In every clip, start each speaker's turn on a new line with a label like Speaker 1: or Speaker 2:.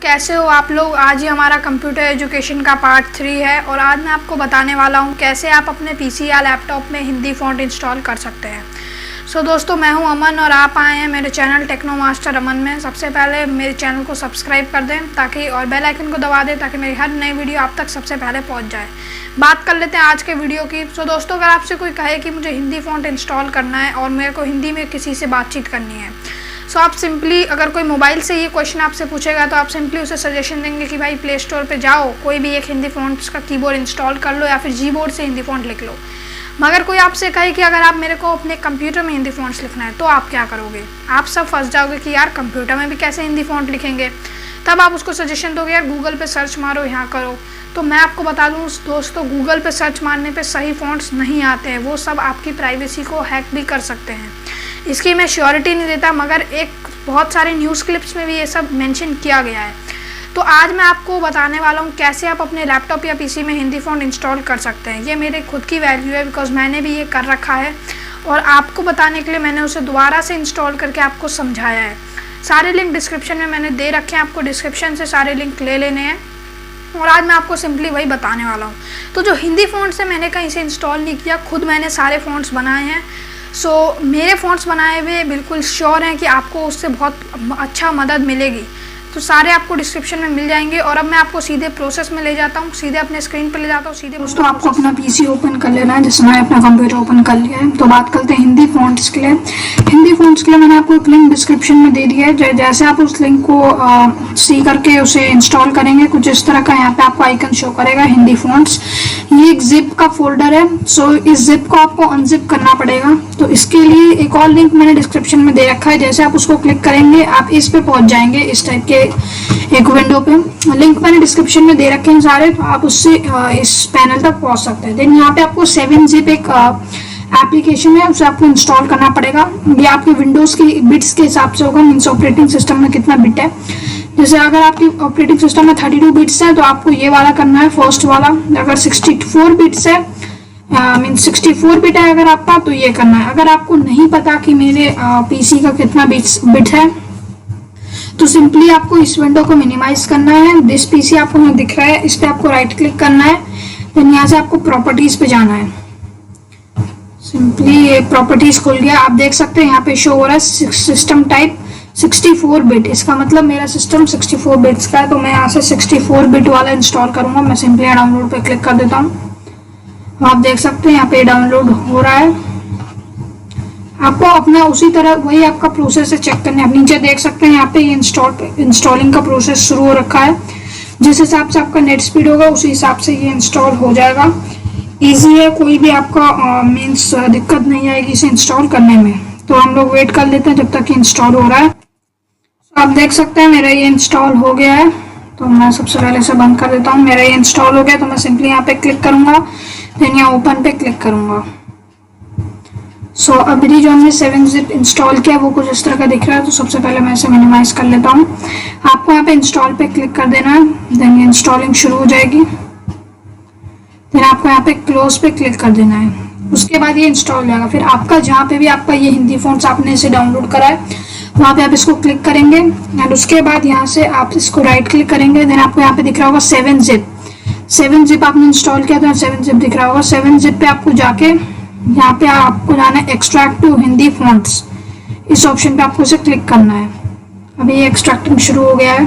Speaker 1: कैसे हो आप लोग। आज ही हमारा कंप्यूटर एजुकेशन का पार्ट 3 है और आज मैं आपको बताने वाला हूं कैसे आप अपने पीसी या लैपटॉप में हिंदी फ़ॉन्ट इंस्टॉल कर सकते हैं। दोस्तों, मैं हूं अमन और आप आए हैं मेरे चैनल टेक्नो मास्टर अमन में। सबसे पहले मेरे चैनल को सब्सक्राइब कर दें ताकि और बेल आइकन को दबा दें ताकि मेरी हर नई वीडियो आप तक सबसे पहले पहुँच जाए। बात कर लेते हैं आज के वीडियो की। दोस्तों, अगर आपसे कोई कहे कि मुझे हिंदी फ़ॉन्ट इंस्टॉल करना है और मेरे को हिंदी में किसी से बातचीत करनी है, आप सिंपली, अगर कोई मोबाइल से ये क्वेश्चन आपसे पूछेगा तो आप सिंपली उसे सजेशन देंगे कि भाई प्ले स्टोर पे जाओ, कोई भी एक हिंदी फ़ॉन्ट्स का कीबोर्ड इंस्टॉल कर लो या फिर जीबोर्ड से हिंदी फ़ॉन्ट लिख लो। मगर कोई आपसे कहे कि अगर आप मेरे को अपने कंप्यूटर में हिंदी फ़ॉन्ट्स लिखना है तो आप क्या करोगे? आप सब फंस जाओगे कि यार कंप्यूटर में भी कैसे हिंदी फ़ॉन्ट लिखेंगे। तब आप उसको सजेशन दोगे यार गूगल पे सर्च मारो, यहाँ करो। तो मैं आपको बता दूँ दोस्तों, गूगल पे सर्च मारने पे सही फ़ॉन्ट्स नहीं आते हैं। वो सब आपकी प्राइवेसी को हैक भी कर सकते हैं। इसकी मैं श्योरिटी नहीं देता, मगर एक बहुत सारे न्यूज़ क्लिप्स में भी ये सब मेंशन किया गया है। तो आज मैं आपको बताने वाला हूँ कैसे आप अपने लैपटॉप या पीसी में हिंदी फ़ॉन्ट इंस्टॉल कर सकते हैं। ये मेरे खुद की वैल्यू है बिकॉज मैंने भी ये कर रखा है और आपको बताने के लिए मैंने उसे दोबारा से इंस्टॉल करके आपको समझाया है। सारे लिंक डिस्क्रिप्शन में मैंने दे रखे हैं, आपको डिस्क्रिप्शन से सारे लिंक ले लेने हैं और आज मैं आपको सिंपली वही बताने वाला हूँ। तो जो हिंदी फ़ॉन्ट्स है मैंने कहीं से इंस्टॉल नहीं किया, खुद मैंने सारे फ़ॉन्ट्स बनाए हैं। मेरे फ़ॉन्ट्स बनाए हुए बिल्कुल श्योर हैं कि आपको उससे बहुत अच्छा मदद मिलेगी। तो सारे आपको डिस्क्रिप्शन में मिल जाएंगे और अब मैं आपको सीधे प्रोसेस में ले जाता हूँ, सीधे अपने स्क्रीन पर ले जाता हूँ। सीधे दोस्तों, आपको अपना पीसी ओपन कर लेना है, जैसे मैंने अपना कंप्यूटर ओपन कर लिया है। तो बात करते हैं हिंदी फ़ॉन्ट्स के लिए। हिंदी फ़ॉन्ट्स के लिए मैंने आपको एक लिंक डिस्क्रिप्शन में दे दिया है। जैसे आप उस लिंक को सी करके उसे इंस्टॉल करेंगे, कुछ इस तरह का यहाँ पे आपको आइकन शो करेगा हिंदी फ़ॉन्ट्स। ये एक जिप का फोल्डर है। इस जिप को आपको अनजिप करना पड़ेगा। तो इसके लिए एक और लिंक मैंने डिस्क्रिप्शन में दे रखा है। जैसे आप उसको क्लिक करेंगे आप इस पे पहुंच जाएंगे, इस टाइप के एक विंडो पे। लिंक मैंने डिस्क्रिप्शन में दे रखे हैं सारे, तो आप उससे इस पैनल तक पहुंच सकते हैं। देन यहाँ पे आपको 7zip एक एप्लीकेशन है, उसे आपको इंस्टॉल करना पड़ेगा। ये आपके विंडोज़ की बिट्स के हिसाब से होगा, मीन्स ऑपरेटिंग सिस्टम में कितना बिट है। जैसे अगर आपकी ऑपरेटिंग सिस्टम में 32 बिट्स है तो आपको ये वाला करना है, फर्स्ट वाला। अगर 64 बिट्स है, मीन्स 64 बिट है अगर आपका, तो ये करना है। अगर आपको नहीं पता कि मेरे पीसी का कितना बिट है तो सिंपली आपको इस विंडो को मिनिमाइज करना है। दिस पीसी आपको यहाँ दिख रहा है, इस पर आपको राइट क्लिक करना है। देन यहाँ से आपको प्रॉपर्टीज पे जाना है। सिंपली ये प्रॉपर्टीज खुल गया, आप देख सकते हैं यहाँ पे शो हो रहा है सिस्टम टाइप 64 बिट। इसका मतलब मेरा सिस्टम 64 बिट्स का है, तो मैं यहाँ से 64 बिट वाला इंस्टॉल करूंगा। मैं सिंपली डाउनलोड पे क्लिक कर देता हूँ। आप देख सकते हैं यहाँ पे डाउनलोड हो रहा है। आपको अपना उसी तरह वही आपका प्रोसेस है चेक करने। आप नीचे देख सकते हैं यहाँ पे इंस्टॉलिंग का प्रोसेस शुरू हो रखा है। जिस हिसाब से आपका नेट स्पीड होगा उसी हिसाब से ये इंस्टॉल हो जाएगा। इजी है, कोई भी आपका मीन्स दिक्कत नहीं आएगी इसे इंस्टॉल करने में। तो हम लोग वेट कर लेते हैं जब तक इंस्टॉल हो रहा है। आप देख सकते हैं मेरा ये इंस्टॉल हो गया है। तो मैं सबसे पहले इसे बंद कर देता हूँ। मेरा ये इंस्टॉल हो गया तो मैं सिंपली यहाँ पे क्लिक करूँगा, देन यहाँ ओपन पे क्लिक करूँगा। अभी जो हमने 7zip इंस्टॉल किया वो कुछ इस तरह का दिख रहा है। तो सबसे पहले मैं इसे मिनिमाइज कर लेता हूँ। आपको यहाँ पे इंस्टॉल पे क्लिक कर देना है, देन ये इंस्टॉलिंग शुरू हो जाएगी। देन आपको यहाँ पे क्लोज पे क्लिक कर देना है। उसके बाद ये इंस्टॉल हो जाएगा। फिर आपका जहाँ पे भी आपका ये हिंदी फ़ॉन्ट्स आपने इसे डाउनलोड करा है वहाँ पे आप इसको क्लिक करेंगे एंड उसके बाद यहाँ से आप इसको राइट क्लिक करेंगे। देन आपको यहाँ पे दिख रहा होगा 7zip आपने इंस्टॉल किया तो 7zip दिख रहा होगा। 7zip पे आपको जाके यहाँ पे आपको जाना है एक्सट्रैक्ट टू हिंदी फ़ॉन्ट्स, इस ऑप्शन पे आपको इसे क्लिक करना है। अभी ये एक्सट्रैक्टिंग शुरू हो गया है।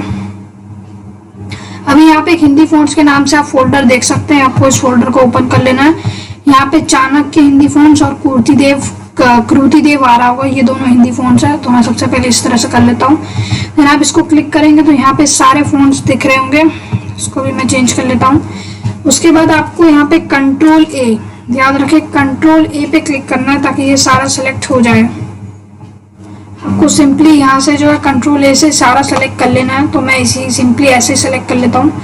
Speaker 1: अभी यहाँ पे एक हिंदी फ़ॉन्ट्स के नाम से आप फोल्डर देख सकते हैं, आपको इस फोल्डर को ओपन कर लेना है। यहाँ पे चाणक्य हिंदी फ़ॉन्ट्स और कृतिदेव आ रहा होगा, ये दोनों हिंदी फ़ॉन्ट्स है। तो मैं सबसे पहले इस तरह से कर लेता हूँ। फिर आप इसको क्लिक करेंगे तो यहाँ पे सारे फ़ॉन्ट्स दिख रहे होंगे। इसको भी मैं चेंज कर लेता हूँ। उसके बाद आपको यहाँ पे कंट्रोल ए, याद रखें कंट्रोल ए पे क्लिक करना है ताकि ये सारा सेलेक्ट हो जाए। आपको सिंपली यहाँ से जो है कंट्रोल ए से सारा सेलेक्ट कर लेना है। तो मैं इसी सिंपली ऐसे सेलेक्ट कर लेता हूँ।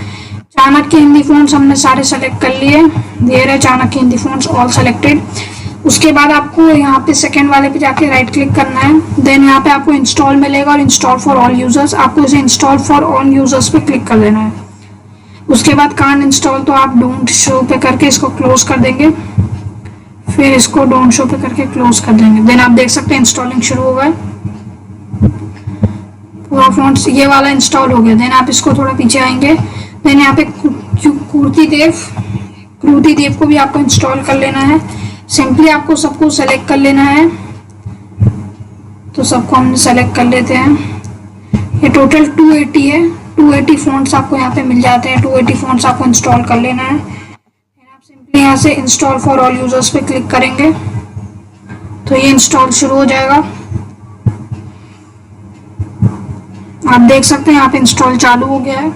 Speaker 1: चाणक्य हिंदी फ़ॉन्ट्स हमने सारे सेलेक्ट कर लिए, ये रहे Chanakya Hindi fonts all selected. उसके बाद आपको यहाँ पे सेकेंड वाले पे जाके राइट क्लिक करना है। देन यहाँ पे आपको इंस्टॉल मिलेगा और इंस्टॉल फॉर ऑल यूजर्स, आपको इसे इंस्टॉल फॉर ऑल यूजर्स पे क्लिक कर देना है। उसके बाद कान इंस्टॉल तो आप डोंट शो पे करके इसको क्लोज कर देंगे, फिर इसको डोंट शो पे करके क्लोज कर देंगे। देन आप देख सकते हैं इंस्टॉलिंग शुरू हो गया। पूरा फ़ॉन्ट्स ये वाला इंस्टॉल हो गया। देन आप इसको थोड़ा पीछे आएंगे, देन यहाँ पे क्रूती देव को भी आपको इंस्टॉल कर लेना है। सिंपली आपको सबको सेलेक्ट कर लेना है, तो सबको हम सेलेक्ट कर लेते हैं। ये टोटल 280 है, 280 फ़ॉन्ट्स आपको यहाँ पे मिल जाते हैं। 280 फ़ॉन्ट्स आपको इंस्टॉल कर लेना है। आप सिंपली यहाँ से इंस्टॉल फॉर ऑल यूजर्स पे क्लिक करेंगे तो ये इंस्टॉल शुरू हो जाएगा। आप देख सकते हैं यहाँ पे इंस्टॉल चालू हो गया है।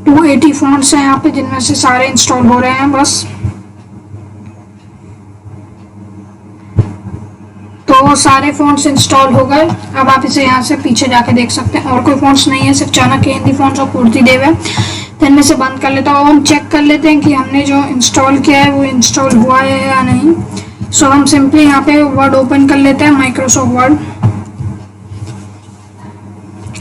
Speaker 1: 280 फ़ॉन्ट्स हैं यहाँ पे, जिनमें से सारे इंस्टॉल हो रहे हैं बस। तो सारे फ़ॉन्ट्स इंस्टॉल हो गए। अब आप इसे यहाँ से पीछे जाके देख सकते हैं, और कोई फ़ॉन्ट्स नहीं है, सिर्फ चाणक्य हिंदी फ़ॉन्ट्स और कीर्ति देव है। तो इनमें से बंद कर लेता हूँ। हम चेक कर लेते हैं कि हमने जो इंस्टॉल किया है वो इंस्टॉल हुआ है या नहीं। सो हम सिंपली यहाँ पे वर्ड ओपन कर लेते हैं, माइक्रोसॉफ्ट वर्ड।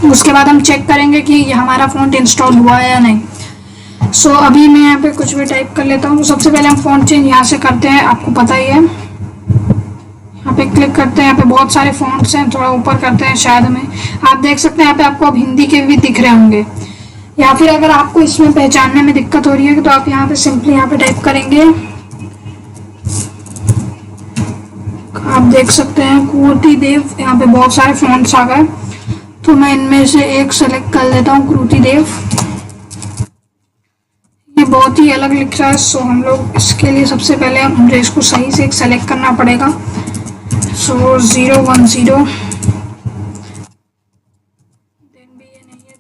Speaker 1: उसके बाद हम चेक करेंगे कि ये हमारा फ़ॉन्ट इंस्टॉल हुआ है या नहीं। सो अभी मैं यहाँ पे कुछ भी टाइप कर लेता हूँ। सबसे पहले हम फ़ॉन्ट चेंज यहाँ से करते हैं, आपको पता ही है। यहाँ पे क्लिक करते हैं, यहाँ पे बहुत सारे फ़ॉन्ट्स हैं, थोड़ा ऊपर करते हैं शायद में। आप देख सकते हैं यहाँ पे आपको अब हिंदी के भी दिख रहे होंगे, या फिर अगर आपको इसमें पहचानने में दिक्कत हो रही है तो आप यहाँ पे सिंपली यहाँ पे टाइप करेंगे। आप देख सकते हैं कीर्ति देव, यहाँ पे बहुत सारे फ़ॉन्ट्स आ गए, तो मैं इनमें से एक सेलेक्ट कर लेता हूँ, कीर्ति देव। ये बहुत ही अलग लिख रहा है, सो हम लोग इसके लिए सबसे पहले मुझे इसको सही से एक सेलेक्ट करना पड़ेगा। सो 010 तो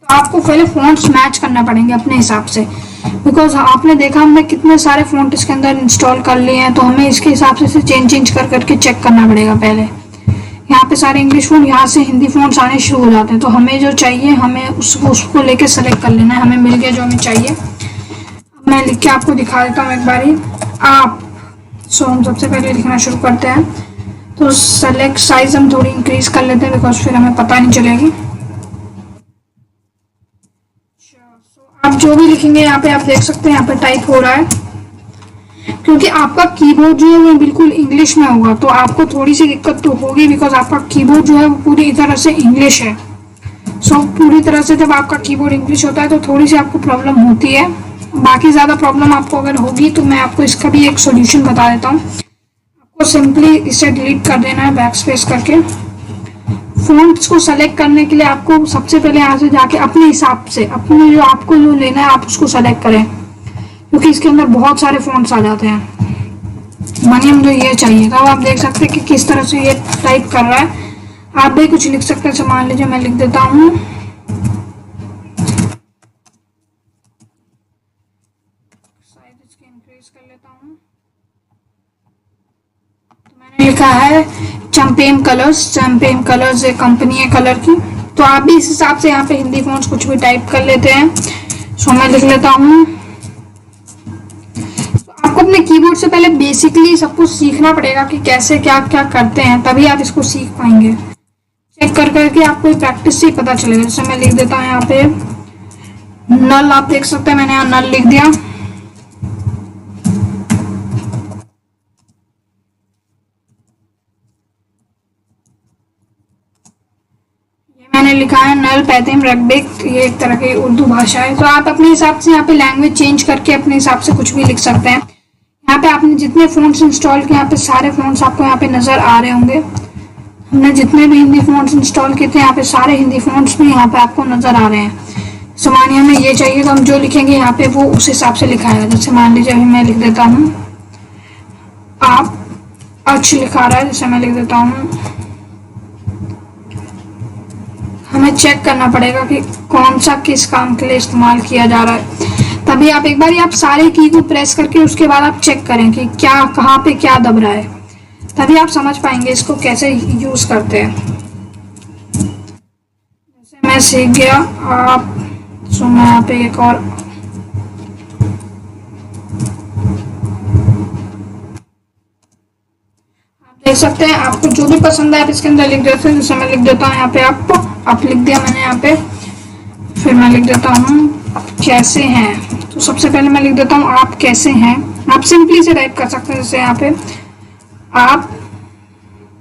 Speaker 1: आपको पहले फ़ॉन्ट्स मैच करना पड़ेंगे अपने हिसाब से, बिकॉज आपने देखा हमने कितने सारे फ़ॉन्ट इसके अंदर इंस्टॉल कर लिए हैं, तो हमें इसके हिसाब से चेंज कर करके चेक करना पड़ेगा पहले। यहाँ पे सारे इंग्लिश फ़ॉन्ट, यहाँ से हिंदी फ़ॉन्ट्स आने शुरू हो जाते हैं, तो हमें जो चाहिए हमें उसको लेके सेलेक्ट कर लेना है। हमें मिल गया जो हमें चाहिए। मैं लिख के आपको दिखा देता हूँ एक बारी आप। सो हम सबसे पहले लिखना शुरू करते हैं, तो सेलेक्ट साइज हम थोड़ी इंक्रीज कर लेते हैं, बिकॉज फिर हमें पता नहीं चलेगी। आप जो भी लिखेंगे यहाँ पे आप देख सकते हैं यहाँ पे टाइप हो रहा है, क्योंकि आपका कीबोर्ड जो है वो बिल्कुल इंग्लिश में होगा, तो आपको थोड़ी सी दिक्कत तो होगी, बिकॉज आपका कीबोर्ड जो है वो पूरी तरह से इंग्लिश है। सो पूरी तरह से जब आपका कीबोर्ड इंग्लिश होता है तो थोड़ी सी आपको प्रॉब्लम होती है। बाकी ज़्यादा प्रॉब्लम आपको अगर होगी तो मैं आपको इसका भी एक सोल्यूशन बता देता हूँ। आपको सिंपली इसे डिलीट कर देना है बैक स्पेस करके। फ़ॉन्ट्स को सेलेक्ट करने के लिए आपको सबसे पहले यहाँ से जाके अपने हिसाब से अपने जो आपको जो लेना है आप उसको सेलेक्ट करें, क्योंकि इसके अंदर बहुत सारे फ़ॉन्ट्स आ जाते हैं। मानिए मुझे ये चाहिए, तो अब आप देख सकते हैं कि किस तरह से ये टाइप कर रहा है। आप भी कुछ लिख सकते हैं। मान लीजिए मैं लिख देता हूँ, शायद इसकी इंक्रीज कर लेता हूँ। तो मैंने लिखा है चैंपियन कलर्स। चैंपियन कलर्स एक कंपनी है कलर की, तो आप भी इस हिसाब से यहाँ पे हिंदी फ़ॉन्ट्स कुछ भी टाइप कर लेते हैं। सो मैं लिख लेता हूँ। आपको अपने कीबोर्ड से पहले बेसिकली सब कुछ सीखना पड़ेगा कि कैसे क्या क्या करते हैं, तभी आप इसको सीख पाएंगे। चेक कर करके आपको प्रैक्टिस से ही पता चलेगा। जैसे मैं लिख देता हूँ यहाँ पे नल, आप देख सकते हैं मैंने यहाँ नल लिख दिया। मैंने लिखा है नल पैथिम रग्बिक, ये एक तरह की उर्दू भाषा है। तो आप अपने हिसाब से यहाँ पे लैंग्वेज चेंज करके अपने हिसाब से कुछ भी लिख सकते हैं। यहाँ पे आपने जितने फ़ॉन्ट्स इंस्टॉल किए यहाँ पे सारे फ़ॉन्ट्स आपको यहाँ पे नज़र आ रहे होंगे। हमने जितने भी हिंदी फ़ॉन्ट्स इंस्टॉल किए थे यहाँ पे सारे हिंदी फ़ॉन्ट्स भी यहाँ पे आपको नज़र आ रहे हैं। सो मानिए हमें ये चाहिए तो हम जो लिखेंगे यहाँ पे वो उस हिसाब से लिखाएगा। जैसे मान लीजिए अभी मैं लिख देता हूँ आप, अच्छ लिखा रहा है, जैसे मैं लिख देता हूँ। हमें चेक करना पड़ेगा कि कौन सा किस काम के लिए इस्तेमाल किया जा रहा है, तभी आप एक बार आप सारे की को प्रेस करके उसके बाद आप चेक करें कि क्या कहाँ पे क्या दब रहा है, तभी आप समझ पाएंगे इसको कैसे यूज़ करते हैं। जैसे मैं सीख गया आप, सो मैं यहाँ पे एक और देख सकते हैं। आपको जो भी पसंद है आप इसके अंदर लिख देते हैं। जैसे मैं लिख देता हूँ यहाँ पे आप लिख दिया मैंने यहाँ पे, फिर मैं लिख देता हूँ कैसे हैं। तो सबसे पहले मैं लिख देता हूँ आप कैसे हैं। आप सिंपली से टाइप कर सकते हैं। जैसे यहाँ पे आप,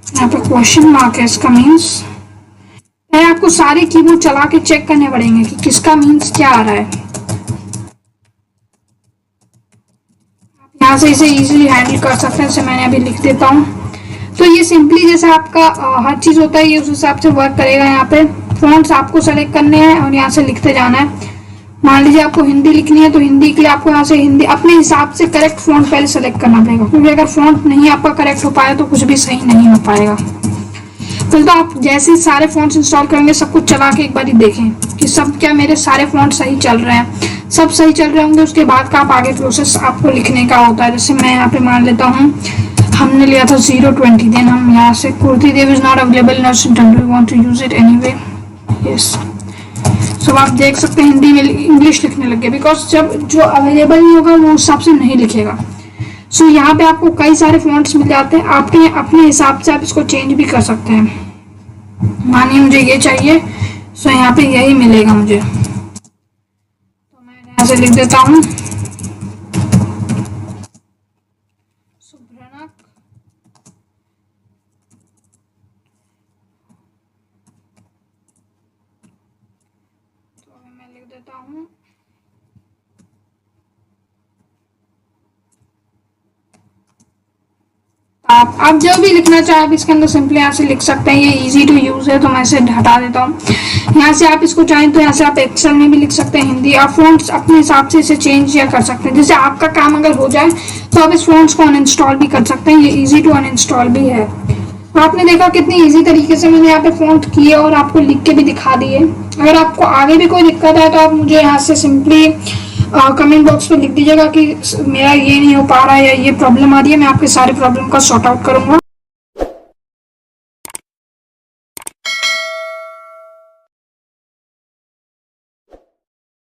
Speaker 1: यहाँ पे क्वेश्चन मार्क है, इसका मीन्स आपको सारे कीबोर्ड चला के चेक करने पड़ेंगे कि किसका मीन्स क्या आ रहा है। आप यहाँ से इसे इजीली हैंडल कर सकते हैं। जैसे मैंने अभी लिख देता हूँ। तो ये सिंपली जैसे आपका हर चीज़ होता है ये उस हिसाब से वर्क करेगा। यहाँ पे फॉन्ट्स आपको सेलेक्ट करने हैं और यहाँ से लिखते जाना है। मान लीजिए आपको हिंदी लिखनी है तो हिंदी के लिए आपको यहाँ से हिंदी अपने हिसाब से करेक्ट फॉन्ट पहले सेलेक्ट करना पड़ेगा, क्योंकि अगर फॉन्ट नहीं आपका करेक्ट हो पाया तो कुछ भी सही नहीं हो पाएगा। फिर तो आप जैसे ही सारे फॉन्ट्स इंस्टॉल करेंगे सब कुछ चला के एक बार देखें कि सब क्या मेरे सारे फॉन्ट सही चल रहे हैं। सब सही चल रहे होंगे उसके बाद का आप आगे प्रोसेस आपको लिखने का होता है। जैसे मैं यहाँ पे मान लेता हूँ हमने लिया था 020, देन हम यहाँ से कुर्ती देव is not available in our centre, we want to use it anyway. Yes, सब आप देख सकते हैं हिंदी में इंग्लिश लिखने लग गए, बिकॉज जब जो अवेलेबल नहीं होगा वो उस हिसाब से नहीं लिखेगा। सो यहाँ पे आपको कई सारे फॉन्ट्स मिल जाते हैं, आपके अपने हिसाब से आप इसको चेंज भी कर सकते हैं। मानिए मुझे ये चाहिए, सो यहाँ पे यही मिलेगा मुझे, तो मैं यहाँ से लिख देता हूँ सुभ्रनक। तो अभी मैं लिख देता हूँ आप जो भी लिखना चाहे आप इसके अंदर सिंपली यहाँ से लिख सकते हैं। ये इजी टू यूज है तो मैं इसे हटा देता हूँ। यहाँ से आप इसको चाहें तो यहाँ से आप एक्सेल में भी लिख सकते हैं हिंदी। आप फॉन्ट्स अपने हिसाब से इसे चेंज या कर सकते हैं। जैसे आपका काम अगर हो जाए तो आप इस फॉन्ट्स को अनइंस्टॉल भी कर सकते हैं। ये इजी टू अनइंस्टॉल भी है। तो आपने देखा कितनी इजी तरीके से मैंने यहाँ पे फॉन्ट किए और आपको लिख के भी दिखा दिए। अगर आपको आगे भी कोई दिक्कत है तो आप मुझे यहाँ से सिंपली कमेंट बॉक्स में लिख दीजिएगा कि मेरा ये नहीं हो पा रहा है या ये प्रॉब्लम आ रही है। मैं आपके सारे प्रॉब्लम का सॉर्ट आउट करूंगा।